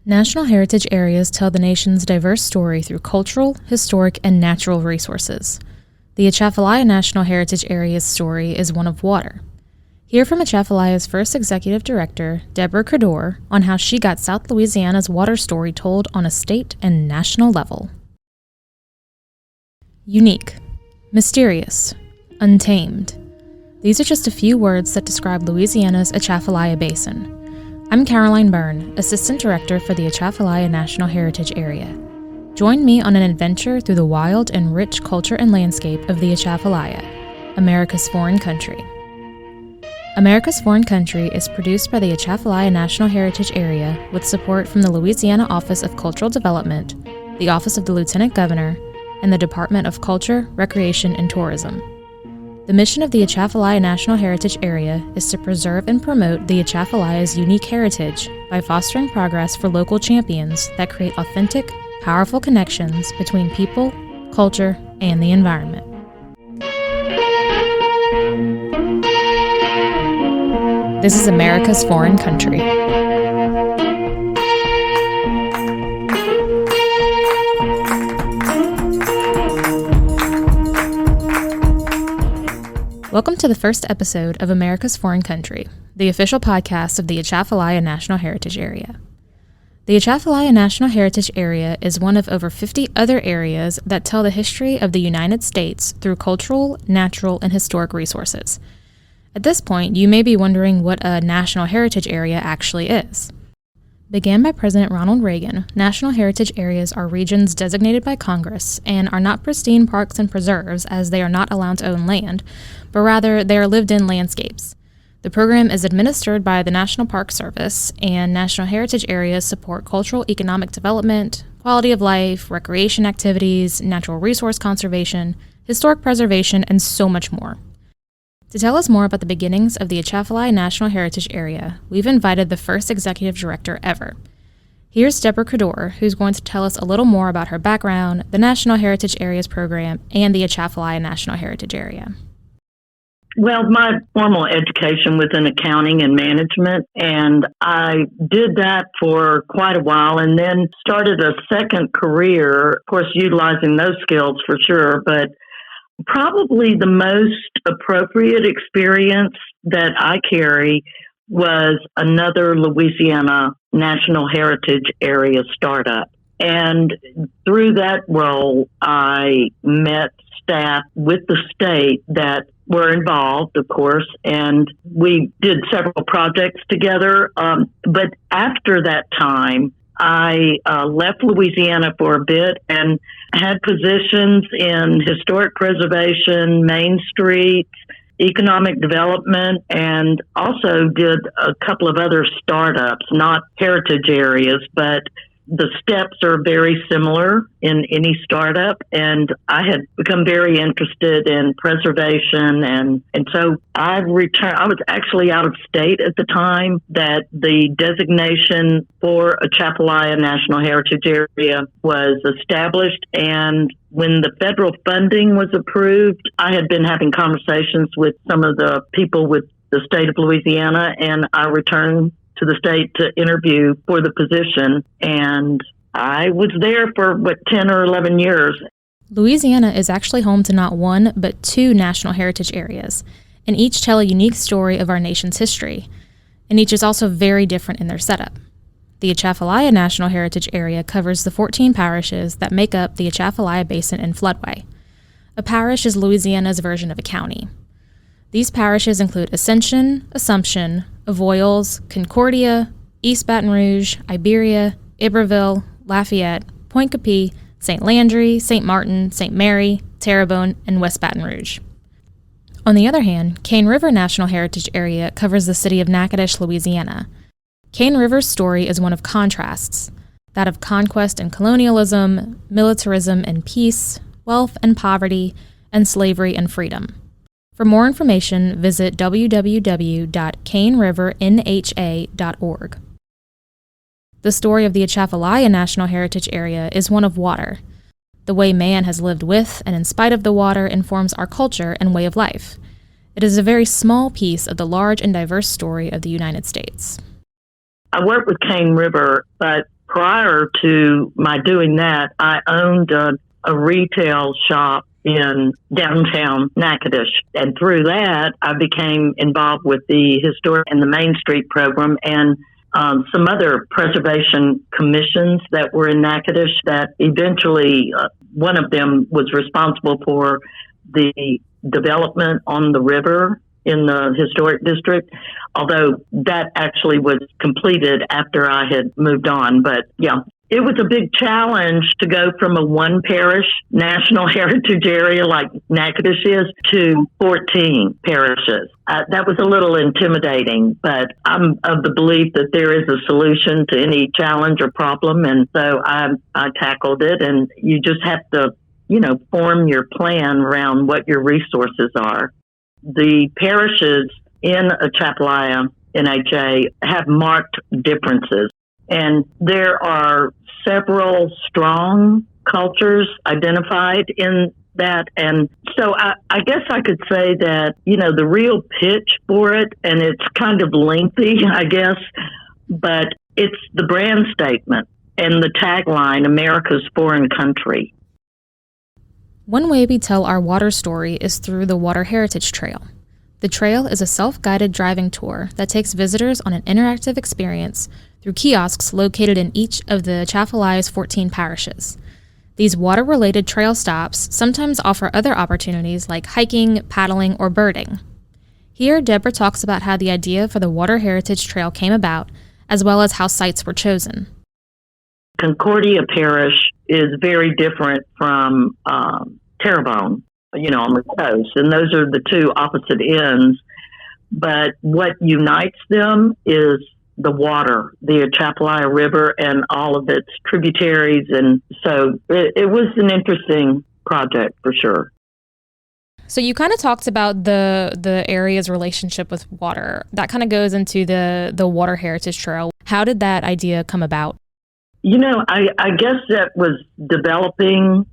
National heritage areas tell the nation's diverse story through cultural, historic, and natural resources. The Atchafalaya National Heritage Area's story is one of water. Hear from Atchafalaya's first executive director, Debra Credeur, on how she got South Louisiana's water story told on a state and national level. Unique, mysterious, untamed. These are just a few words that describe Louisiana's Atchafalaya Basin. I'm Caroline Byrne, Assistant Director for the Atchafalaya National Heritage Area. Join me on an adventure through the wild and rich culture and landscape of the Atchafalaya, America's foreign country. America's Foreign Country is produced by the Atchafalaya National Heritage Area with support from the Louisiana Office of Cultural Development, the Office of the Lieutenant Governor, and the Department of Culture, Recreation, and Tourism. The mission of the Atchafalaya National Heritage Area is to preserve and promote the Atchafalaya's unique heritage by fostering progress for local champions that create authentic, powerful connections between people, culture, and the environment. This is America's Foreign Country. Welcome to the first episode of America's Foreign Country, the official podcast of the Atchafalaya National Heritage Area. The Atchafalaya National Heritage Area is one of over 50 other areas that tell the history of the United States through cultural, natural, and historic resources. At this point, you may be wondering what a National Heritage Area actually is. Began by President Ronald Reagan, National Heritage Areas are regions designated by Congress and are not pristine parks and preserves as they are not allowed to own land, but rather they are lived-in landscapes. The program is administered by the National Park Service, and National Heritage Areas support cultural economic development, quality of life, recreation activities, natural resource conservation, historic preservation, and so much more. To tell us more about the beginnings of the Atchafalaya National Heritage Area, we've invited the first executive director ever. Here's Debra Credeur, who's going to tell us a little more about her background, the National Heritage Areas program, and the Atchafalaya National Heritage Area. Well, my formal education was in accounting and management, and I did that for quite a while and then started a second career, of course, utilizing those skills for sure, but probably the most appropriate experience that I carry was another Louisiana National Heritage Area startup. And through that role, I met staff with the state that were involved, of course, and we did several projects together. But after that time, I left Louisiana for a bit and had positions in historic preservation, Main Street, economic development, and also did a couple of other startups, not heritage areas, but the steps are very similar in any startup, and I had become very interested in preservation, and so I returned. I was actually out of state at the time that the designation for Atchafalaya National Heritage Area was established, and when the federal funding was approved, I had been having conversations with some of the people with the state of Louisiana, and I returned to the state to interview for the position, and I was there for 10 or 11 years. Louisiana is actually home to not one, but two national heritage areas, and each tell a unique story of our nation's history, and each is also very different in their setup. The Atchafalaya National Heritage Area covers the 14 parishes that make up the Atchafalaya Basin and floodway. A parish is Louisiana's version of a county. These parishes include Ascension, Assumption, Avoyelles, Concordia, East Baton Rouge, Iberia, Iberville, Lafayette, Point Capee, St. Landry, St. Martin, St. Mary, Terrebonne, and West Baton Rouge. On the other hand, Cane River National Heritage Area covers the city of Natchitoches, Louisiana. Cane River's story is one of contrasts, that of conquest and colonialism, militarism and peace, wealth and poverty, and slavery and freedom. For more information, visit www.canerivernha.org. The story of the Atchafalaya National Heritage Area is one of water. The way man has lived with and in spite of the water informs our culture and way of life. It is a very small piece of the large and diverse story of the United States. I worked with Cane River, but prior to my doing that, I owned a retail shop in downtown Natchitoches. And through that, I became involved with the Historic and the Main Street program and some other preservation commissions that were in Natchitoches that eventually, one of them was responsible for the development on the river in the historic district, although that actually was completed after I had moved on. But yeah, it was a big challenge to go from a one parish national heritage area like Natchitoches is to 14 parishes. That was a little intimidating, but I'm of the belief that there is a solution to any challenge or problem. And so I tackled it, and you just have to, form your plan around what your resources are. The parishes in Atchafalaya NHA have marked differences, and there are several strong cultures identified in that. And so I guess I could say that, the real pitch for it, and it's kind of lengthy, I guess, but it's the brand statement and the tagline, America's Foreign Country. One way we tell our water story is through the Water Heritage Trail. The trail is a self-guided driving tour that takes visitors on an interactive experience through kiosks located in each of the Atchafalaya's 14 parishes. These water-related trail stops sometimes offer other opportunities like hiking, paddling, or birding. Here, Debra talks about how the idea for the Water Heritage Trail came about, as well as how sites were chosen. Concordia Parish is very different from Terrebonne, on the coast, and those are the two opposite ends. But what unites them is the water, the Atchafalaya River and all of its tributaries. And so it was an interesting project for sure. So you kind of talked about the area's relationship with water. That kind of goes into the Water Heritage Trail. How did that idea come about? I guess that was developing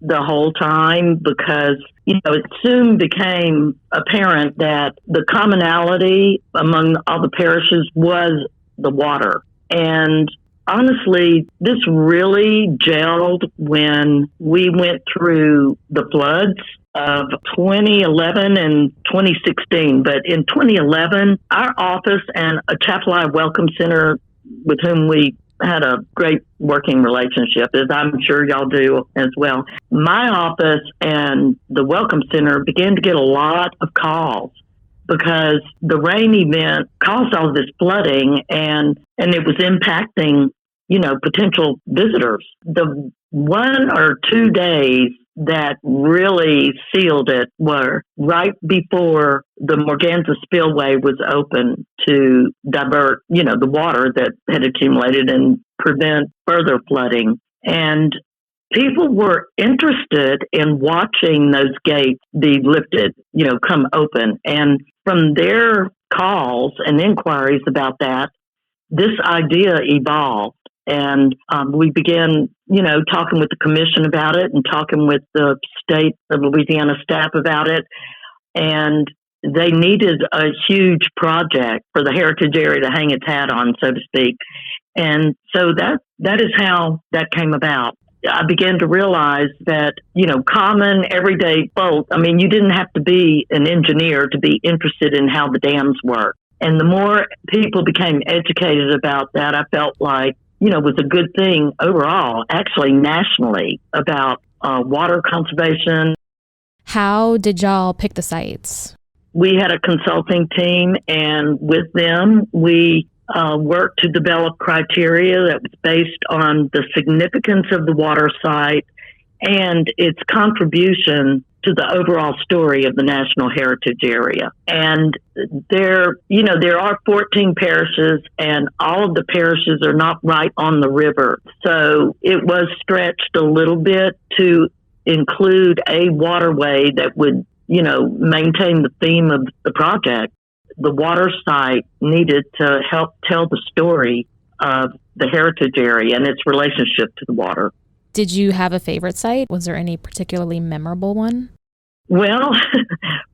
the whole time because, it soon became apparent that the commonality among all the parishes was the water. And honestly, this really gelled when we went through the floods of 2011 and 2016. But in 2011, our office and Atchafalaya Welcome Center, with whom we had a great working relationship, as I'm sure y'all do as well. My office and the Welcome Center began to get a lot of calls because the rain event caused all this flooding and it was impacting, potential visitors. The 1 or 2 days that really sealed it were right before the Morganza spillway was open to divert, the water that had accumulated and prevent further flooding. And people were interested in watching those gates be lifted, come open. And from their calls and inquiries about that, this idea evolved. And we began, talking with the commission about it and talking with the state of Louisiana staff about it. And they needed a huge project for the heritage area to hang its hat on, so to speak. And so that is how that came about. I began to realize that, common everyday folk, you didn't have to be an engineer to be interested in how the dams work. And the more people became educated about that, I felt like, was a good thing overall, actually nationally, about water conservation. How did y'all pick the sites? We had a consulting team, and with them, we worked to develop criteria that was based on the significance of the water site and its contribution to the overall story of the National Heritage Area. And there are 14 parishes, and all of the parishes are not right on the river. So it was stretched a little bit to include a waterway that would, maintain the theme of the project. The water site needed to help tell the story of the heritage area and its relationship to the water. Did you have a favorite site? Was there any particularly memorable one? Well,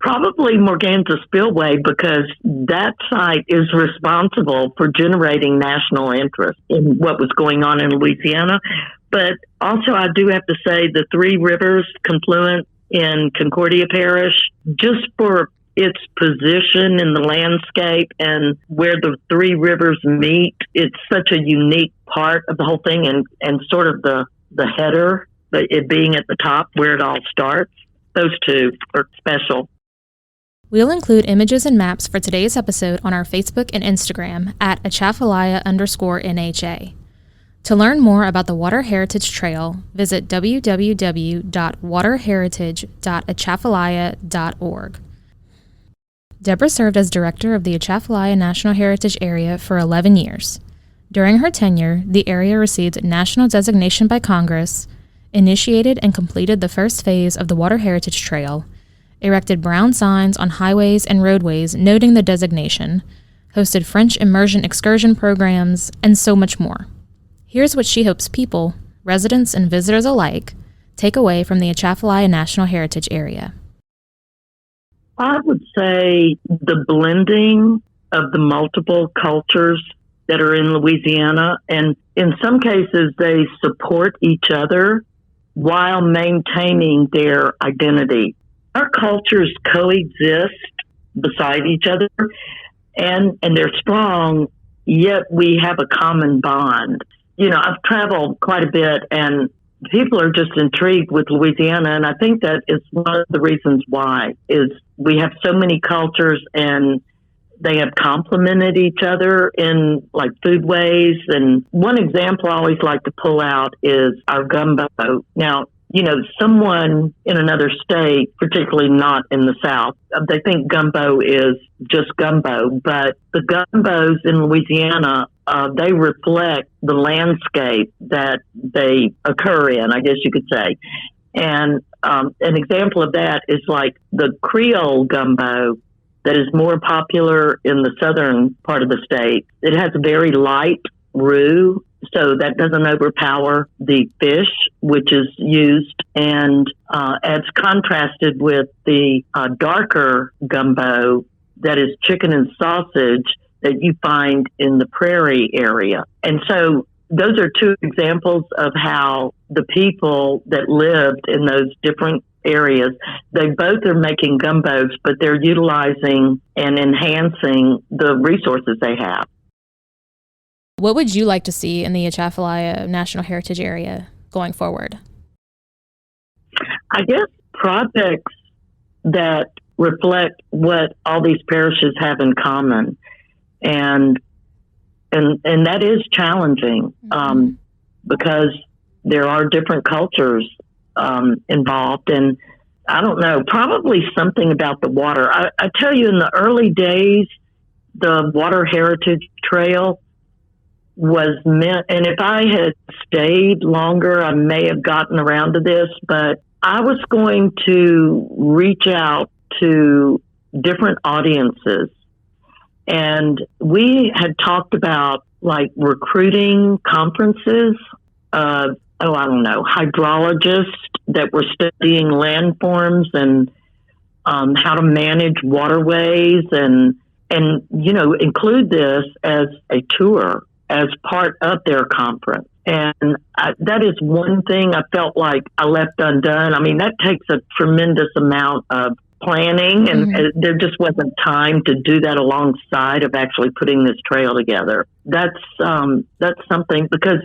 Probably Morganza Spillway, because that site is responsible for generating national interest in what was going on in Louisiana. But also, I do have to say the Three Rivers confluent in Concordia Parish, just for its position in the landscape and where the three rivers meet, it's such a unique part of the whole thing, and sort of the header, it being at the top where it all starts. Those two are special. We'll include images and maps for today's episode on our Facebook and Instagram at Atchafalaya_NHA. To learn more about the Water Heritage Trail, visit www.waterheritage.atchafalaya.org. Debra served as director of the Atchafalaya National Heritage Area for 11 years. During her tenure, the area received national designation by Congress, initiated and completed the first phase of the Water Heritage Trail, erected brown signs on highways and roadways noting the designation, hosted French immersion excursion programs, and so much more. Here's what she hopes people, residents and visitors alike, take away from the Atchafalaya National Heritage Area. I would say the blending of the multiple cultures that are in Louisiana, and in some cases they support each other while maintaining their identity. Our cultures coexist beside each other, and they're strong, yet we have a common bond. You know, I've traveled quite a bit, and people are just intrigued with Louisiana, and I think that is one of the reasons why, is we have so many cultures, and they have complemented each other in like foodways. And one example I always like to pull out is our gumbo. Now, you know, someone in another state, particularly not in the South, they think gumbo is just gumbo, but the gumbos in Louisiana, they reflect the landscape that they occur in, I guess you could say. And an example of that is like the Creole gumbo that is more popular in the southern part of the state. It has a very light roux, so that doesn't overpower the fish, which is used, and as contrasted with the darker gumbo that is chicken and sausage that you find in the prairie area. And so those are two examples of how the people that lived in those different areas, they both are making gumbos, but they're utilizing and enhancing the resources they have. What would you like to see in the Atchafalaya National Heritage Area going forward? I guess projects that reflect what all these parishes have in common. And that is challenging, because there are different cultures involved. And I don't know, probably something about the water. I tell you, in the early days, the Water Heritage Trail was meant, and if I had stayed longer, I may have gotten around to this, but I was going to reach out to different audiences. And we had talked about like recruiting conferences of, hydrologists that were studying landforms and how to manage waterways, and you know, include this as a tour as part of their conference. And that is one thing I felt like I left undone. I mean, that takes a tremendous amount of planning, and there just wasn't time to do that alongside of actually putting this trail together. That's something, because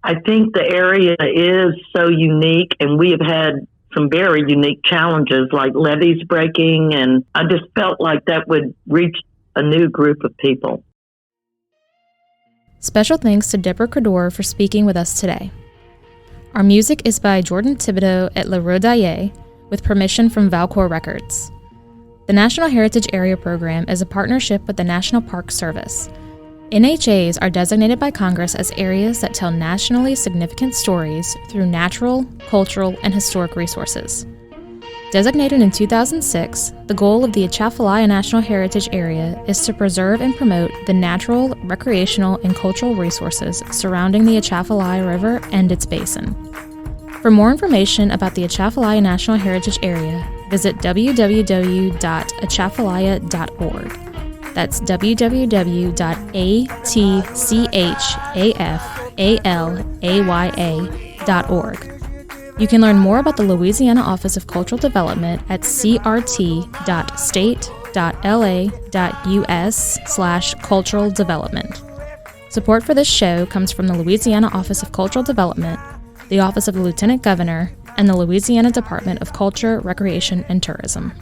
I think the area is so unique, and we have had some very unique challenges like levees breaking, and I just felt like that would reach a new group of people. Special thanks to Debra Credeur for speaking with us today. Our music is by Jordan Thibodeau at Le Rodaille, with permission from Valcour Records. The National Heritage Area Program is a partnership with the National Park Service. NHAs are designated by Congress as areas that tell nationally significant stories through natural, cultural, and historic resources. Designated in 2006, the goal of the Atchafalaya National Heritage Area is to preserve and promote the natural, recreational, and cultural resources surrounding the Atchafalaya River and its basin. For more information about the Atchafalaya National Heritage Area, visit www.atchafalaya.org. That's www.atchafalaya.org. You can learn more about the Louisiana Office of Cultural Development at crt.state.la.us/cultural development. Support for this show comes from the Louisiana Office of Cultural Development, the Office of the Lieutenant Governor, and the Louisiana Department of Culture, Recreation, and Tourism.